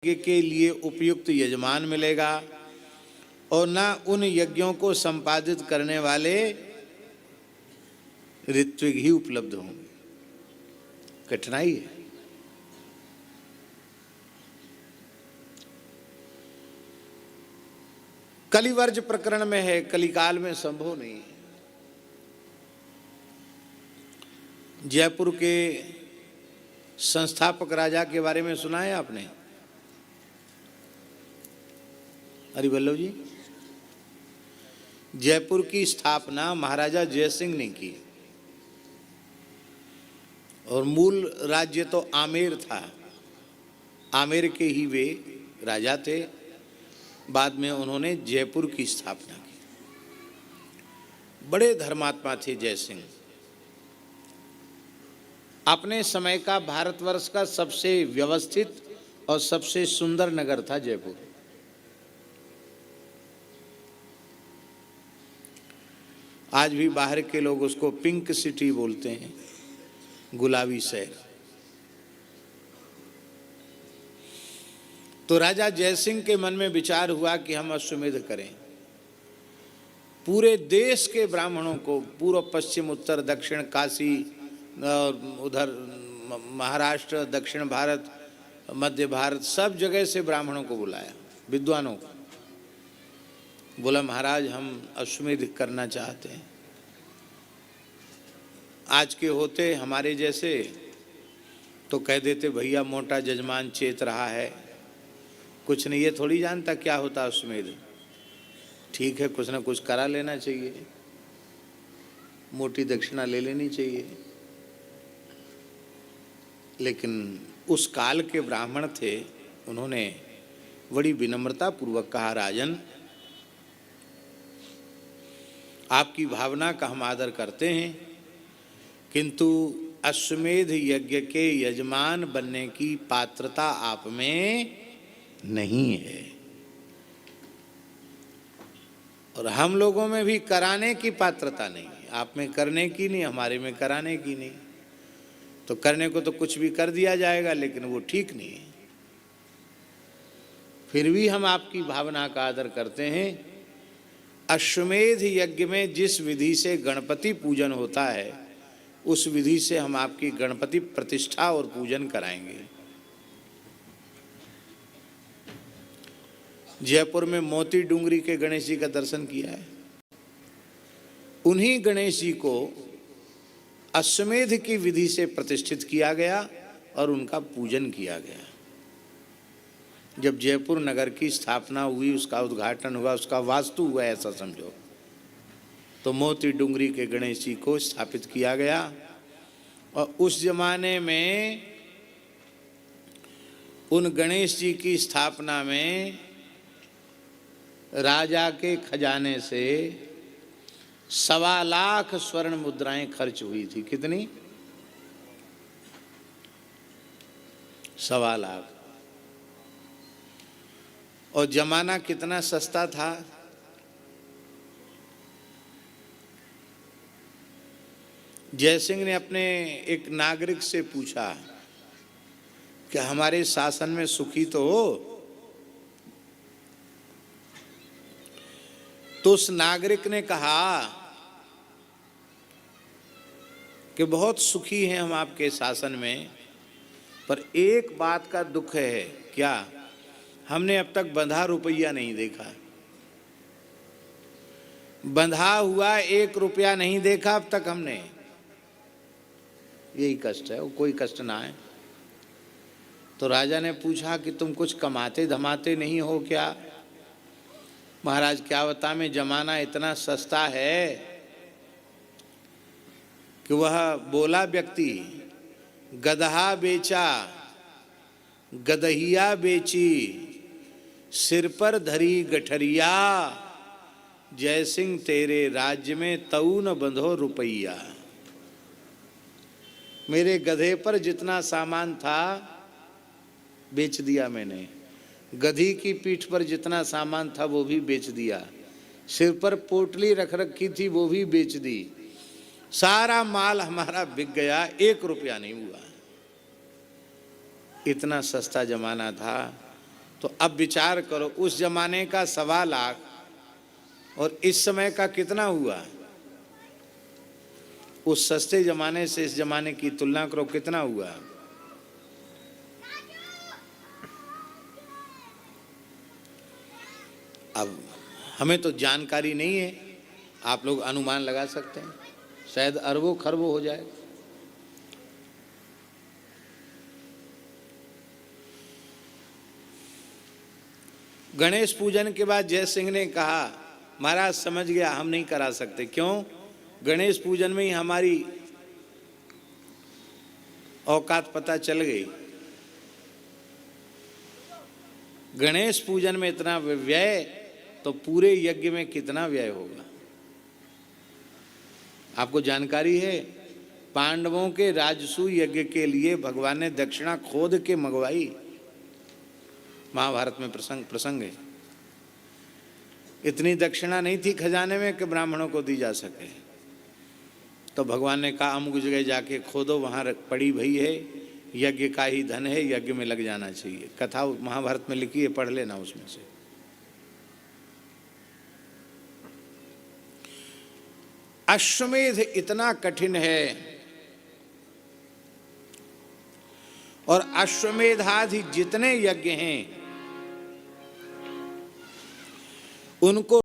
यज्ञ के लिए उपयुक्त यजमान मिलेगा और ना उन यज्ञों को संपादित करने वाले ऋत्विक ही उपलब्ध होंगे। कठिनाई है। कलिवर्ज प्रकरण में है, कलिकाल में संभव नहीं है। जयपुर के संस्थापक राजा के बारे में सुना है आपने? हरिवल्लभ जी, जयपुर की स्थापना महाराजा जयसिंह ने की और मूल राज्य तो आमेर था। आमेर के ही वे राजा थे। बाद में उन्होंने जयपुर की स्थापना की। बड़े धर्मात्मा थे जयसिंह। अपने समय का भारतवर्ष का सबसे व्यवस्थित और सबसे सुंदर नगर था जयपुर। आज भी बाहर के लोग उसको पिंक सिटी बोलते हैं, गुलाबी शहर। तो राजा जयसिंह के मन में विचार हुआ कि हम अश्वमेध करें। पूरे देश के ब्राह्मणों को, पूर्व पश्चिम उत्तर दक्षिण, काशी और उधर महाराष्ट्र, दक्षिण भारत, मध्य भारत, सब जगह से ब्राह्मणों को बुलाया, विद्वानों को। बोला महाराज हम अश्वमेध करना चाहते हैं। आज के होते हमारे जैसे तो कह देते भैया मोटा जजमान चेत रहा है, कुछ नहीं, ये थोड़ी जानता क्या होता अश्वमेध। ठीक है, कुछ ना कुछ करा लेना चाहिए, मोटी दक्षिणा ले लेनी चाहिए। लेकिन उस काल के ब्राह्मण थे, उन्होंने बड़ी विनम्रता पूर्वक कहा राजन, आपकी भावना का हम आदर करते हैं, किंतु अश्वमेध यज्ञ के यजमान बनने की पात्रता आप में नहीं है और हम लोगों में भी कराने की पात्रता नहीं है। आप में करने की नहीं, हमारे में कराने की नहीं। तो करने को तो कुछ भी कर दिया जाएगा, लेकिन वो ठीक नहीं है। फिर भी हम आपकी भावना का आदर करते हैं। अश्वमेध यज्ञ में जिस विधि से गणपति पूजन होता है, उस विधि से हम आपकी गणपति प्रतिष्ठा और पूजन कराएंगे। जयपुर में मोती डूंगरी के गणेश जी का दर्शन किया है। उन्हीं गणेश जी को अश्वमेध की विधि से प्रतिष्ठित किया गया और उनका पूजन किया गया। जब जयपुर नगर की स्थापना हुई, उसका उद्घाटन हुआ, उसका वास्तु हुआ, ऐसा समझो, तो मोती डूंगरी के गणेश जी को स्थापित किया गया। और उस जमाने में उन गणेश जी की स्थापना में राजा के खजाने से 1.25 लाख स्वर्ण मुद्राएं खर्च हुई थी। कितनी? 1.25 लाख। और जमाना कितना सस्ता था। जयसिंह ने अपने एक नागरिक से पूछा कि हमारे शासन में सुखी तो हो? तो उस नागरिक ने कहा कि बहुत सुखी हैं हम आपके शासन में, पर एक बात का दुख है। क्या? हमने अब तक बंधा रुपया नहीं देखा। बंधा हुआ 1 रुपया नहीं देखा अब तक हमने। यही कष्ट है, वो कोई कष्ट ना है। तो राजा ने पूछा कि तुम कुछ कमाते धमाते नहीं हो क्या? महाराज क्या बता, में जमाना इतना सस्ता है कि वह बोला व्यक्ति गदहा बेचा, गदहिया बेची, सिर पर धरी गठरिया, जयसिंह तेरे राज्य में तऊ न बंधो रुपया। मेरे गधे पर जितना सामान था बेच दिया मैंने, गधी की पीठ पर जितना सामान था वो भी बेच दिया, सिर पर पोटली रख रखी थी वो भी बेच दी। सारा माल हमारा बिक गया, 1 रुपया नहीं हुआ। इतना सस्ता जमाना था। तो अब विचार करो, उस जमाने का 1.25 लाख और इस समय का कितना हुआ। उस सस्ते जमाने से इस जमाने की तुलना करो, कितना हुआ। अब हमें तो जानकारी नहीं है, आप लोग अनुमान लगा सकते हैं, शायद अरबों खरबों हो जाए। गणेश पूजन के बाद जय सिंह ने कहा, महाराज समझ गया, हम नहीं करा सकते। क्यों? गणेश पूजन में ही हमारी औकात पता चल गई। गणेश पूजन में इतना व्यय, तो पूरे यज्ञ में कितना व्यय होगा। आपको जानकारी है, पांडवों के राजसूय यज्ञ के लिए भगवान ने दक्षिणा खोद के मंगवाई। महाभारत में प्रसंग है। इतनी दक्षिणा नहीं थी खजाने में कि ब्राह्मणों को दी जा सके, तो भगवान ने कहा अमुक जगह जाके खोदो, वहां पड़ी भई है, यज्ञ का ही धन है, यज्ञ में लग जाना चाहिए। कथा महाभारत में लिखी है, पढ़ लेना उसमें से। अश्वमेध इतना कठिन है, और अश्वमेधादि जितने यज्ञ हैं उनको